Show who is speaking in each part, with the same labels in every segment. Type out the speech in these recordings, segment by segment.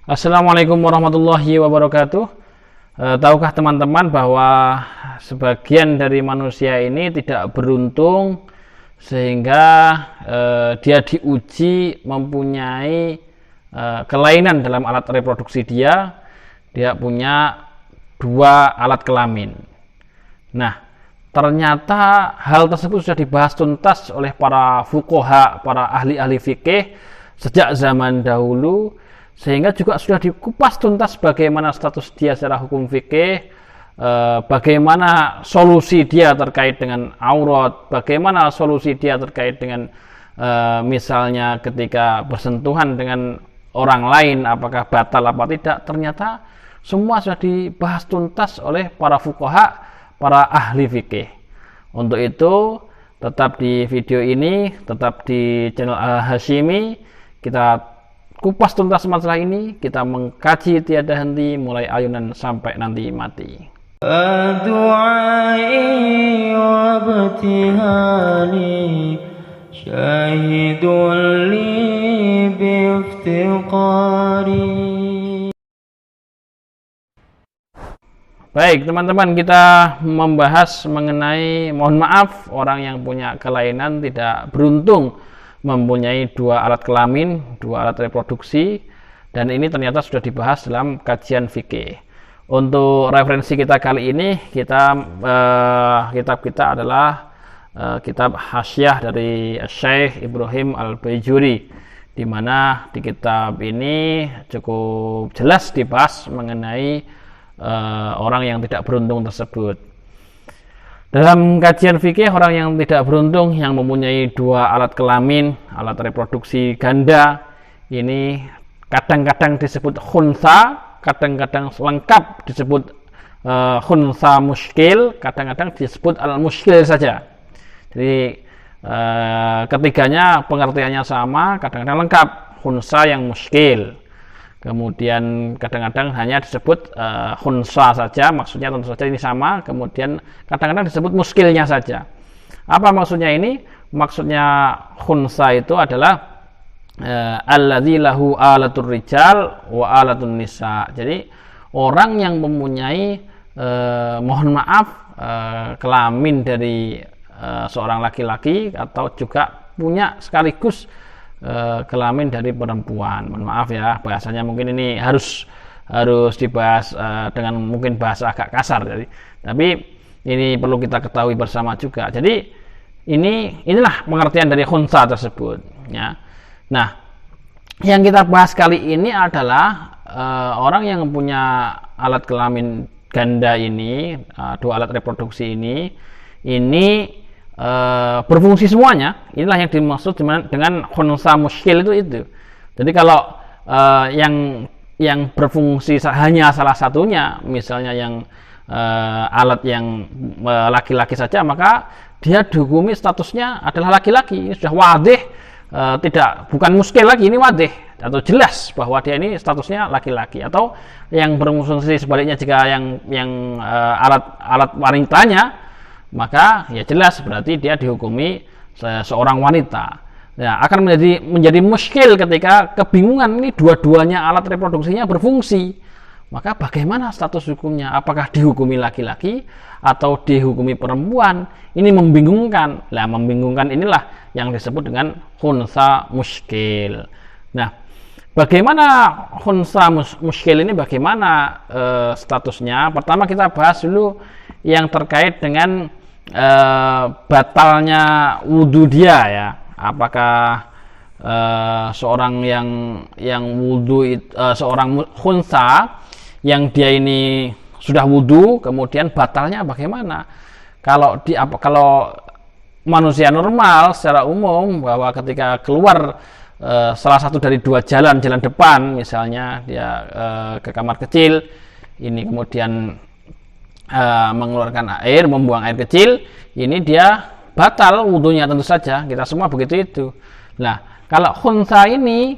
Speaker 1: Assalamualaikum warahmatullahi wabarakatuh. Tahukah teman-teman bahwa sebagian dari manusia ini tidak beruntung sehingga dia diuji mempunyai kelainan dalam alat reproduksi dia punya dua alat kelamin. Nah, ternyata hal tersebut sudah dibahas tuntas oleh para fuqaha, para ahli-ahli fikih sejak zaman dahulu, sehingga juga sudah dikupas tuntas bagaimana status dia secara hukum fikih, bagaimana solusi dia terkait dengan aurat, bagaimana solusi dia terkait dengan misalnya ketika bersentuhan dengan orang lain apakah batal apa tidak. Ternyata semua sudah dibahas tuntas oleh para fuqaha, para ahli fikih. Untuk itu tetap di video ini, tetap di channel Al-Hashimi, kita kupas tuntas masalah ini, kita mengkaji tiada henti mulai ayunan sampai nanti mati. Du'ai wa ibtihali syahidun li biftiqari. Baik teman-teman, kita membahas mengenai, mohon maaf, orang yang punya kelainan tidak beruntung mempunyai dua alat kelamin, dua alat reproduksi, dan ini ternyata sudah dibahas dalam kajian fikih. Untuk referensi kita kali ini, kitab kita adalah kitab Hasyiah dari Syekh Ibrahim Al-Baijuri, di mana di kitab ini cukup jelas dibahas mengenai orang yang tidak beruntung tersebut. Dalam kajian fikih, orang yang tidak beruntung yang mempunyai dua alat kelamin, alat reproduksi ganda, ini kadang-kadang disebut khunsa, kadang-kadang lengkap disebut khunsa muskil, kadang-kadang disebut al-muskil saja. Jadi ketiganya pengertiannya sama, kadang-kadang lengkap, khunsa yang muskil. Kemudian kadang-kadang hanya disebut khunsa saja, maksudnya tentu saja ini sama. Kemudian kadang-kadang disebut muskilnya saja. Apa maksudnya ini? Maksudnya khunsa itu adalah alladzi lahu alatur rijal wa alatun nisa. Jadi orang yang mempunyai mohon maaf kelamin dari seorang laki-laki, atau juga punya sekaligus kelamin dari perempuan. Mohon maaf ya, bahasanya mungkin ini harus dibahas dengan mungkin bahasa agak kasar. Tapi ini perlu kita ketahui bersama juga. Jadi inilah pengertian dari khunsa tersebut ya. Nah, yang kita bahas kali ini adalah orang yang punya alat kelamin ganda ini, dua alat reproduksi ini berfungsi semuanya. Inilah yang dimaksud dengan khunsa muskil itu. Jadi kalau yang berfungsi hanya salah satunya, misalnya yang alat yang laki-laki saja, maka dia dihukumi statusnya adalah laki-laki. Ini sudah wadih, bukan muskil lagi, ini wadih atau jelas bahwa dia ini statusnya laki-laki. Atau yang berfungsi sebaliknya, jika yang alat wanitanya, maka ya jelas berarti dia dihukumi seorang wanita. Ya, akan menjadi muskil ketika kebingungan ini dua-duanya alat reproduksinya berfungsi. Maka bagaimana status hukumnya? Apakah dihukumi laki-laki atau dihukumi perempuan? Ini membingungkan. Nah, membingungkan inilah yang disebut dengan khunsa muskil. Nah, bagaimana khunsa muskil ini, bagaimana statusnya? Pertama kita bahas dulu yang terkait dengan batalnya wudhu dia ya. Apakah seorang yang wudhu, seorang khunsa yang dia ini sudah wudhu, kemudian batalnya bagaimana? Kalau manusia normal secara umum, bahwa ketika keluar salah satu dari dua jalan depan, misalnya dia ke kamar kecil, ini kemudian mengeluarkan air, membuang air kecil, ini dia batal wudhunya tentu saja. Kita semua begitu itu. Nah, kalau khunsa ini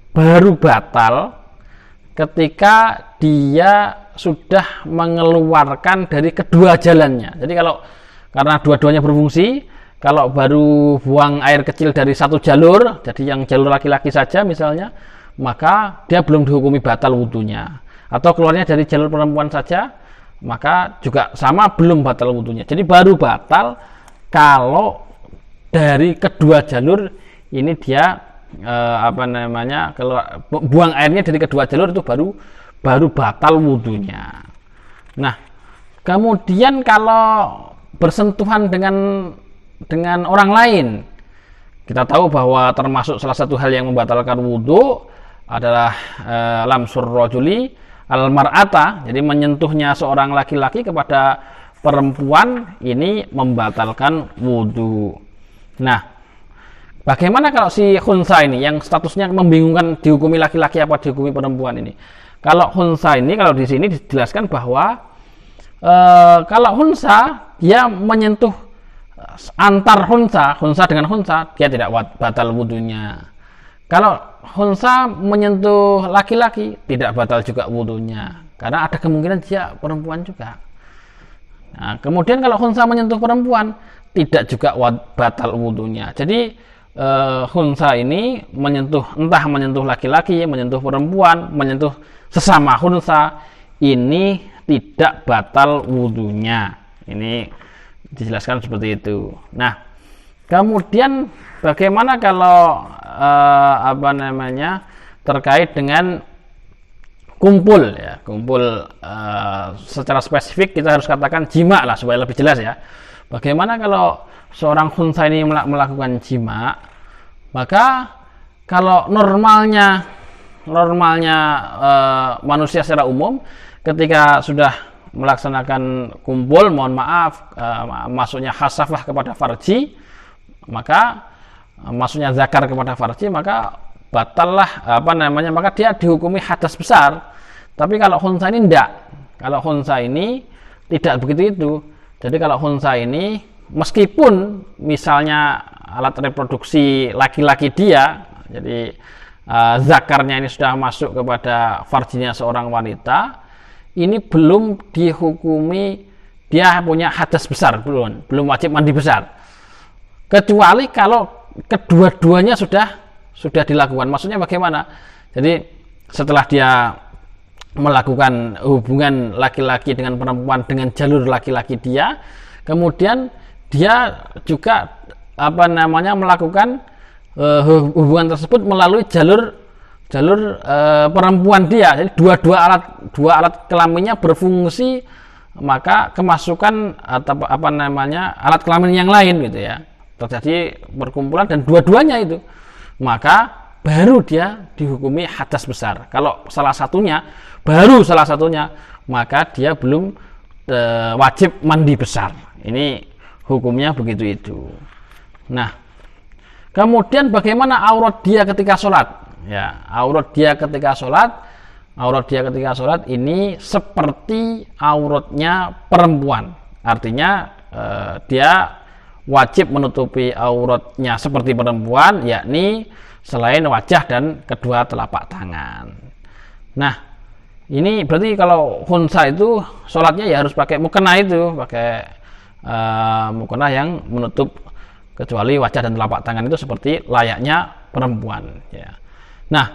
Speaker 1: baru batal ketika dia sudah mengeluarkan dari kedua jalannya. Jadi karena dua-duanya berfungsi, kalau baru buang air kecil dari satu jalur, jadi yang jalur laki-laki saja misalnya, maka dia belum dihukumi batal wudhunya. Atau keluarnya dari jalur perempuan saja, maka juga sama, belum batal wudhunya. Jadi baru batal kalau dari kedua jalur ini dia buang airnya dari kedua jalur, itu baru batal wudhunya. Nah, kemudian kalau bersentuhan dengan orang lain, kita tahu bahwa termasuk salah satu hal yang membatalkan wudhu adalah lamsur rajuli al mar'ata, jadi menyentuhnya seorang laki-laki kepada perempuan, ini membatalkan wudhu. Nah, bagaimana kalau si khunsa ini yang statusnya membingungkan, dihukumi laki-laki apa dihukumi perempuan ini? Kalau khunsa ini, kalau di sini dijelaskan bahwa kalau khunsa dia menyentuh antar khunsa dengan khunsa, dia tidak batal wudhunya. Kalau khunsa menyentuh laki-laki, tidak batal juga wudhunya, karena ada kemungkinan dia perempuan juga. Nah, kemudian kalau khunsa menyentuh perempuan, tidak juga batal wudhunya. Jadi khunsa ini entah menyentuh laki-laki, menyentuh perempuan, menyentuh sesama khunsa, ini tidak batal wudhunya. Ini dijelaskan seperti itu. Nah, kemudian bagaimana kalau terkait dengan kumpul ya, secara spesifik kita harus katakan jima lah supaya lebih jelas ya. Bagaimana kalau seorang khunsa ini melakukan jima? Maka kalau normalnya manusia secara umum ketika sudah melaksanakan kumpul, mohon maaf, masuknya hasafah kepada farji, maka masuknya zakar kepada farji, maka batallah maka dia dihukumi hadas besar. Tapi kalau khunsa ini tidak. Kalau khunsa ini tidak begitu itu. Jadi kalau khunsa ini meskipun misalnya alat reproduksi laki-laki dia, jadi zakarnya ini sudah masuk kepada farjinya seorang wanita, ini belum dihukumi dia punya hadas besar, belum wajib mandi besar. Kecuali kalau kedua-duanya sudah dilakukan. Maksudnya bagaimana? Jadi setelah dia melakukan hubungan laki-laki dengan perempuan dengan jalur laki-laki dia, kemudian dia juga melakukan hubungan tersebut melalui jalur perempuan dia. Jadi dua alat kelaminnya berfungsi, maka kemasukan alat kelamin yang lain gitu ya, terjadi perkumpulan dan dua-duanya itu, maka baru dia dihukumi hadas besar. Kalau salah satunya, maka dia belum wajib mandi besar. Ini hukumnya begitu itu. Nah, kemudian bagaimana aurat dia ketika sholat? Ya, aurat dia ketika sholat ini seperti auratnya perempuan. Artinya dia wajib menutupi auratnya seperti perempuan, yakni selain wajah dan kedua telapak tangan. Nah, ini berarti kalau khunsa itu sholatnya ya harus pakai mukena itu, pakai mukena yang menutup kecuali wajah dan telapak tangan, itu seperti layaknya perempuan ya. Nah,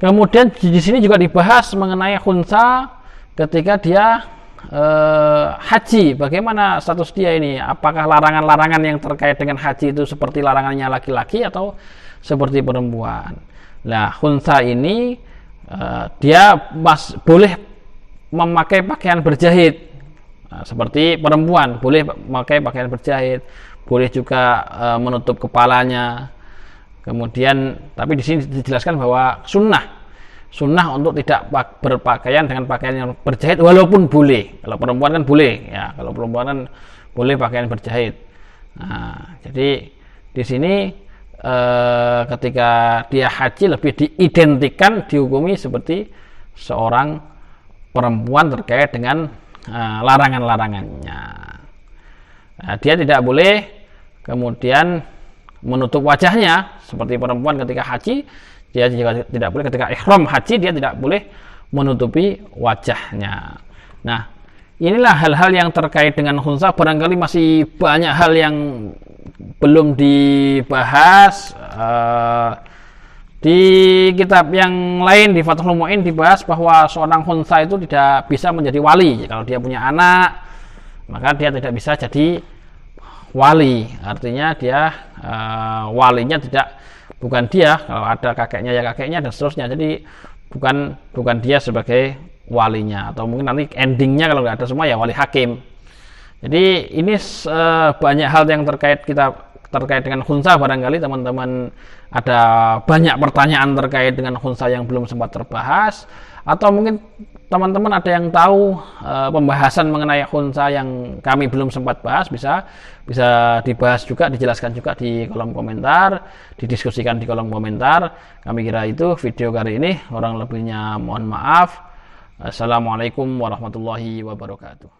Speaker 1: kemudian di sini juga dibahas mengenai khunsa ketika dia haji. Bagaimana status dia ini? Apakah larangan-larangan yang terkait dengan haji itu seperti larangannya laki-laki atau seperti perempuan? Nah, khunsa ini dia boleh memakai pakaian berjahit, seperti perempuan boleh memakai pakaian berjahit, boleh juga menutup kepalanya. Kemudian, tapi di sini dijelaskan bahwa sunnah untuk tidak berpakaian dengan pakaian yang berjahit, walaupun boleh. Kalau perempuan kan boleh ya, kalau perempuan kan boleh pakaian berjahit. Nah, jadi di sini ketika dia haji lebih diidentikan, dihukumi seperti seorang perempuan terkait dengan larangan-larangannya. Nah, dia tidak boleh kemudian menutup wajahnya seperti perempuan ketika haji. Dia juga tidak boleh ketika ihram haji, dia tidak boleh menutupi wajahnya. Nah, inilah hal-hal yang terkait dengan khunsa. Barangkali masih banyak hal yang belum dibahas, Di kitab yang lain di Fathul Mu'in dibahas bahwa seorang khunsa itu tidak bisa menjadi wali. Kalau dia punya anak, maka dia tidak bisa jadi wali. Artinya dia walinya bukan dia, kalau ada kakeknya ya kakeknya dan seterusnya. Jadi bukan dia sebagai walinya, atau mungkin nanti endingnya kalau nggak ada semua ya wali hakim. Jadi ini banyak hal yang terkait dengan khunsa. Barangkali teman-teman ada banyak pertanyaan terkait dengan khunsa yang belum sempat terbahas, atau mungkin teman-teman ada yang tahu pembahasan mengenai khunsa yang kami belum sempat bahas, bisa dibahas juga, dijelaskan juga di kolom komentar, didiskusikan di kolom komentar. Kami kira itu video kali ini, kurang lebihnya mohon maaf. Assalamualaikum warahmatullahi wabarakatuh.